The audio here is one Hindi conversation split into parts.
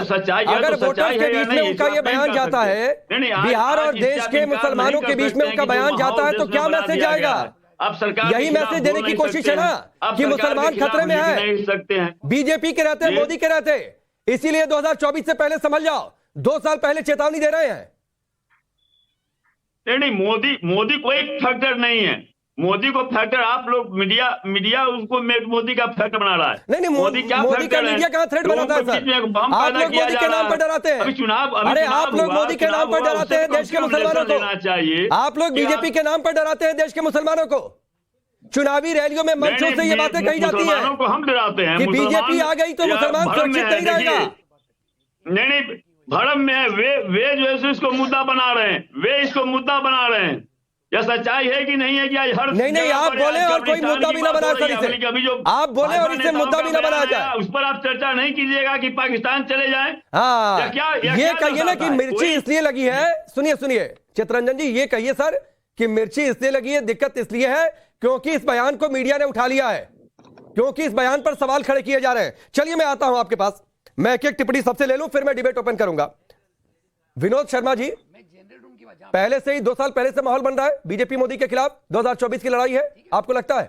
सच्चाई है अगर तो वोटर्स सच्चाई के है या बीच में नहीं, उनका इसको ये आप नहीं बयान कर जाता सकते। है, नहीं, बिहार और आज देश इससे के आप इनकार मुसलमानों नहीं के कर बीच में सकते उनका हैं कि बयान जो जाता है, माहौल तो जिसने क्या बना मैसेज दिया जाएगा? गया, आप सरकार के यही खिलाफ मैसेज बोल देने की नहीं कोशिश सकते है ना हैं, आप कि सरकार मुसलमान के खिलाफ खतरे में लिख है, नहीं सकते हैं। बीजेपी के रहते, मोदी के रहते, इसीलिए 2024 से पहले समझ जाओ, 2 साल पहले चेतावनी दे रहे हैं। नहीं, मोदी कोई फैक्टर नहीं है। मोदी को फैक्टर आप लोग मीडिया उसको मोदी का फैक्टर बना रहा है। नहीं, मोदी क्या मोदी का फैक्टर है? मीडिया कहां थ्रेट बनाता है सर? आप लोग मोदी के नाम पर डराते हैं। अभी चुनाव अरे आप लोग मोदी के नाम पर डराते हैं देश के मुसलमानों को। चाहिए आप लोग बीजेपी के नाम पर डराते हैं देश के मुसलमानों को। चुनावी रैलियों में मंचों से ये बातें कही जाती है मुसलमानों को हम डराते हैं कि बीजेपी आ गई तो मुसलमान सुरक्षित नहीं रहेगा। नहीं, भरम में है। वे जो है इसको मुद्दा बना रहे हैं, वे इसको मुद्दा बना रहे हैं। यह सच्चाई है कि नहीं है कि आज हर नहीं, आप बोले और कोई मुद्दा भी ना बना सर इसे। आप बोले और इससे मुद्दा भी ना बनाया जाए, उस पर आप चर्चा नहीं कीजिएगा कि पाकिस्तान चले जाए। हाँ, ये क्या कहिए ना कि मिर्ची इसलिए लगी है। सुनिए चितरंजन जी, ये कहिए सर कि मिर्ची इसलिए लगी है, दिक्कत इसलिए है क्योंकि इस बयान को मीडिया ने उठा लिया है, क्योंकि इस बयान पर सवाल खड़े किए जा रहे हैं। चलिए मैं आता हूं आपके पास, मैं एक एक टिप्पणी सबसे ले लूं, फिर मैं डिबेट ओपन करूंगा। विनोद शर्मा जी, पहले से ही 2 साल पहले से माहौल बन रहा है बीजेपी मोदी के खिलाफ, 2024 की लड़ाई है, आपको लगता है?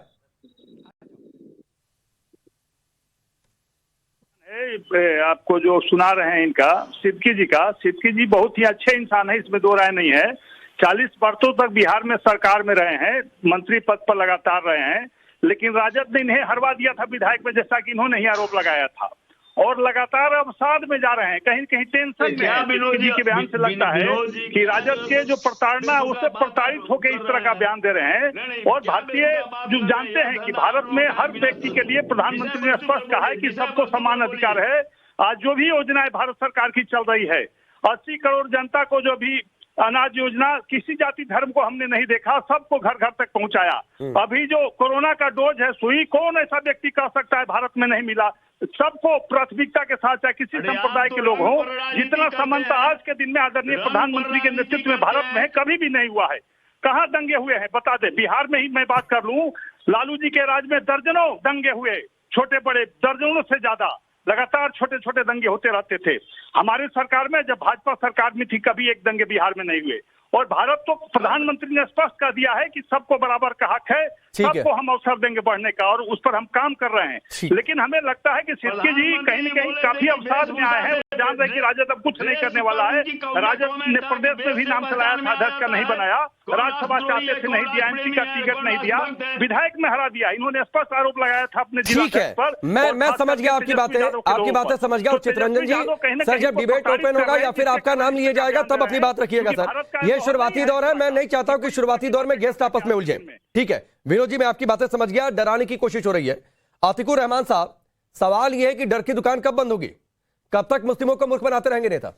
आपको जो सुना रहे हैं इनका सिद्दीकी जी बहुत ही अच्छे इंसान है, इसमें दो राय नहीं है। 40 वर्षों तक बिहार में सरकार में रहे हैं, मंत्री पद पर लगातार रहे हैं, लेकिन राजद ने इन्हें हरवा दिया था विधायक में, जैसा कि इन्होंने ही आरोप लगाया था, और लगातार अवसाद में जा रहे हैं, कहीं कहीं टेंशन में है। विनोद जी के बयान से लगता है कि राजद के जो प्रताड़ना है उससे प्रताड़ित होकर इस तरह का बयान दे रहे हैं। और भारतीय जो जानते हैं कि भारत में हर व्यक्ति के लिए प्रधानमंत्री ने स्पष्ट कहा है कि सबको समान अधिकार है। आज जो भी योजनाएं भारत सरकार की चल रही है, 80 करोड़ जनता को जो भी अनाज योजना, किसी जाति धर्म को हमने नहीं देखा, सबको घर घर तक पहुंचाया। अभी जो कोरोना का डोज है, सुई, कौन ऐसा व्यक्ति कह सकता है भारत में नहीं मिला? सबको प्राथमिकता के साथ, चाहे किसी संप्रदाय के लोग हों, जितना समानता आज के दिन में आदरणीय प्रधानमंत्री के नेतृत्व में भारत में है, कभी भी नहीं हुआ है। कहाँ दंगे हुए हैं बता दे। बिहार में ही मैं बात कर लूं, लालू जी के राज में दर्जनों दंगे हुए, छोटे बड़े दर्जनों से ज्यादा, लगातार छोटे छोटे दंगे होते रहते थे। हमारी सरकार में, जब भाजपा सरकार में थी, कभी एक दंगे बिहार में नहीं हुए। और भारत तो प्रधानमंत्री ने स्पष्ट कर दिया है कि सबको बराबर का हक है, सबको हम अवसर देंगे बढ़ने का, और उस पर हम काम कर रहे हैं। लेकिन हमें लगता है कि सिद्दीकी जी कहीं न कहीं काफी अवसाद में आए हैं। जान रहे कि राजद अब कुछ नहीं करने वाला है। राजद ने प्रदेश में भी नाम चलाया था, अध्यक्ष का नहीं बनाया, राज्यसभा चाहते थे नहीं दिया, एमपी का टिकट नहीं दिया, विधायक में हरा दिया। इन्होंने स्पष्ट आरोप लगाया था अपने जिला पर। मैं समझ गया आपकी बातें समझ गया। चितरंजन जी, सर जब डिबेट ओपन होगा या फिर आपका नाम लिया जाएगा तब अपनी बात रखिएगा सर। ये शुरुआती दौर है, मैं नहीं चाहता हूं कि शुरुआती दौर में गेस्ट आपस में उलझे। ठीक है विनोद जी, मैं आपकी बातें समझ गया। डराने की कोशिश हो रही है। आतिकुर रहमान साहब, सवाल यह है कि डर की दुकान कब बंद होगी? कब तक मुस्लिमों को मूर्ख बनाते रहेंगे नेता?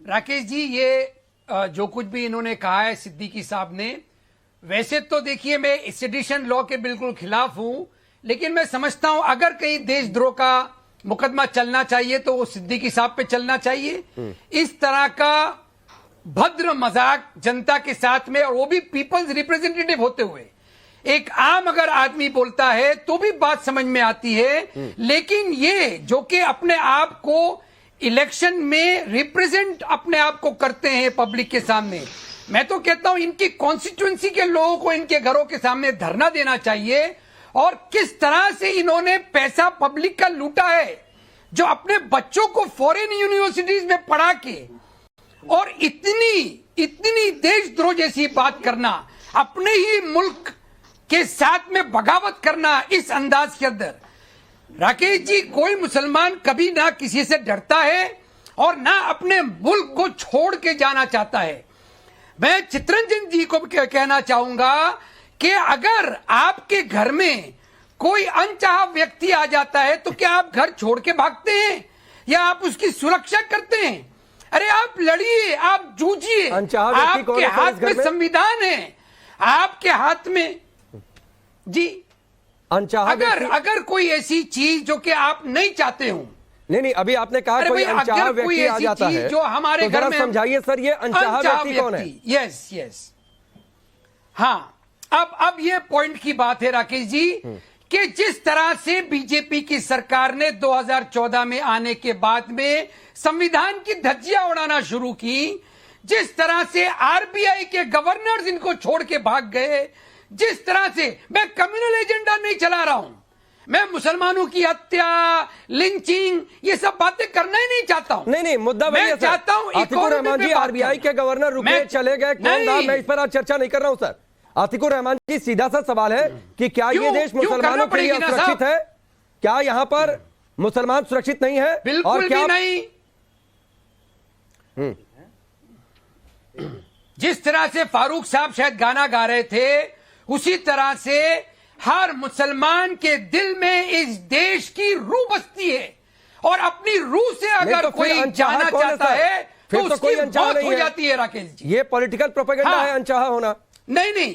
राकेश जी, ये जो कुछ भी इन्होंने कहा है सिद्दीकी साहब ने, वैसे तो देखिए मैं सेडिशन लॉ के बिल्कुल खिलाफ हूं, लेकिन मैं समझता हूं अगर कहीं देशद्रोह का मुकदमा चलना चाहिए तो वो सिद्दीकी साहब पे चलना चाहिए। इस तरह का भद्र मजाक जनता के साथ में, और वो भी पीपल्स रिप्रेजेंटेटिव होते हुए, एक आम अगर आदमी बोलता है तो भी बात समझ में आती है। लेकिन ये जो कि अपने आप को इलेक्शन में रिप्रेजेंट अपने आप को करते हैं पब्लिक के सामने, मैं तो कहता हूं इनकी कॉन्स्टिट्यूएंसी के लोगों को इनके घरों के सामने धरना देना चाहिए। और किस तरह से इन्होंने पैसा पब्लिक का लूटा है, जो अपने बच्चों को फॉरेन यूनिवर्सिटीज में पढ़ा के, और इतनी देशद्रोह जैसी बात करना, अपने ही मुल्क के साथ में बगावत करना इस अंदाज के अंदर। राकेश जी, कोई मुसलमान कभी ना किसी से डरता है और ना अपने मुल्क को छोड़ के जाना चाहता है। मैं चितरंजन जी को कहना चाहूंगा कि अगर आपके घर में कोई अनचाहा व्यक्ति आ जाता है तो क्या आप घर छोड़ के भागते हैं या आप उसकी सुरक्षा करते हैं? अरे आप लड़िए, आप जूझिए, आपके हाथ में संविधान है, आपके हाथ में जी। अगर कोई ऐसी चीज जो कि आप नहीं चाहते हो, नहीं, अभी आपने कहा कोई अनचाहा व्यक्ति आ जाता है, जो हमारे घर में, समझाइए सर ये अनचाहा व्यक्ति कौन है? यस, हाँ, अब ये पॉइंट की बात है राकेश जी कि जिस तरह से बीजेपी की सरकार ने 2014 में आने के बाद में संविधान की धज्जियां उड़ाना शुरू की, जिस तरह से आरबीआई के गवर्नर्स इनको छोड़ के भाग गए, जिस तरह से मैं कम्युनल एजेंडा नहीं चला रहा हूं, मैं मुसलमानों की हत्या, लिंचिंग, ये सब बातें करना ही नहीं चाहता हूं। नहीं मुद्दा वही है मैं चाहता हूं आतिकुर रहमान जी, आरबीआई के गवर्नर रुके चले गए, कौन था, मैं इस पर आज चर्चा नहीं कर रहा हूं सर। आतिकुर रहमान जी, सीधा सा सवाल है कि क्या ये देश मुसलमानों के लिए सुरक्षित है? क्या यहां पर मुसलमान सुरक्षित नहीं है? बिल्कुल भी नहीं। जिस तरह से फारूक साहब शायद गाना गा रहे थे, उसी तरह से हर मुसलमान के दिल में इस देश की रूह बसती है, और अपनी रूह से अगर कोई जाना चाहता है तो उसकी मौत हो जाती है। राकेश जी, ये पॉलिटिकल प्रोपेगेंडा है अनचाहा होना? नहीं।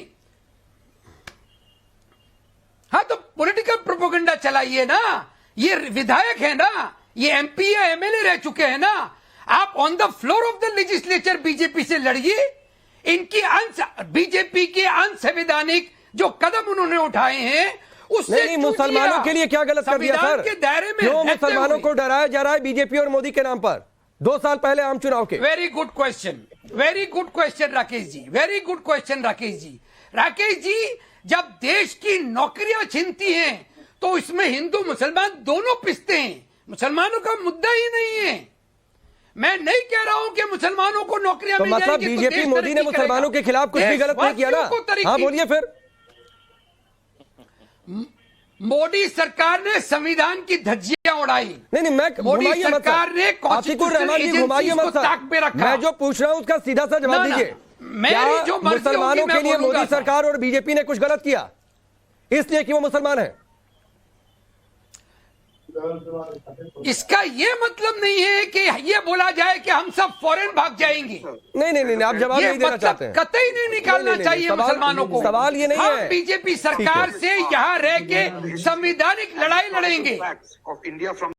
हाँ, तो पॉलिटिकल प्रोपेगेंडा चलाइए ना। ये विधायक है ना, ये एमपी या एमएलए रह चुके हैं ना। आप on the floor of the legislature BJP से लड़िए। इनकी बीजेपी के अनसंवैधानिक जो कदम उन्होंने उठाए हैं उससे नहीं, मुसलमानों के लिए क्या गलत कर दिया सर? के दायरे में क्यों मुसलमानों को डराया जा रहा है बीजेपी और मोदी के नाम पर 2 साल पहले आम चुनाव के? Very good question Rakesh ji, very good question Rakesh ji. Rakesh ji, जब देश की नौकरियां छिनती हैं तो इसमें हिंदू मुसलमान दोनों पिसते हैं। मुसलमानों का मुद्दा ही नहीं है। मैं नहीं कह रहा हूं कि मुसलमानों को नौकरियां तो मिल मतलब जाएंगी तो बीजेपी मोदी ने मुसलमानों के खिलाफ कुछ भी गलत नहीं किया ना? हाँ बोलिए फिर। मोदी सरकार ने संविधान की धज्जियां उड़ाई। नहीं मैं मोदी सरकार ने कॉन्स्टिट्यूशनल एजेंसी को ताक पे रखा। मैं जो पूछ रहा हूं उसका सीधा सा जवाब दीजिए। मेरी जो मुसलमानों के लिए मोदी सरकार और बीजेपी ने कुछ गलत किया इसलिए कि वो मुसलमान है? इसका ये मतलब नहीं है कि ये बोला जाए कि हम सब फॉरेन भाग जाएंगे। नहीं आप जवाब नहीं देना चाहते हैं। कतई नहीं निकालना चाहिए मुसलमानों को। सवाल ये नहीं है। हम बीजेपी सरकार से यहाँ रह के संवैधानिक लड़ाई लड़ेंगे।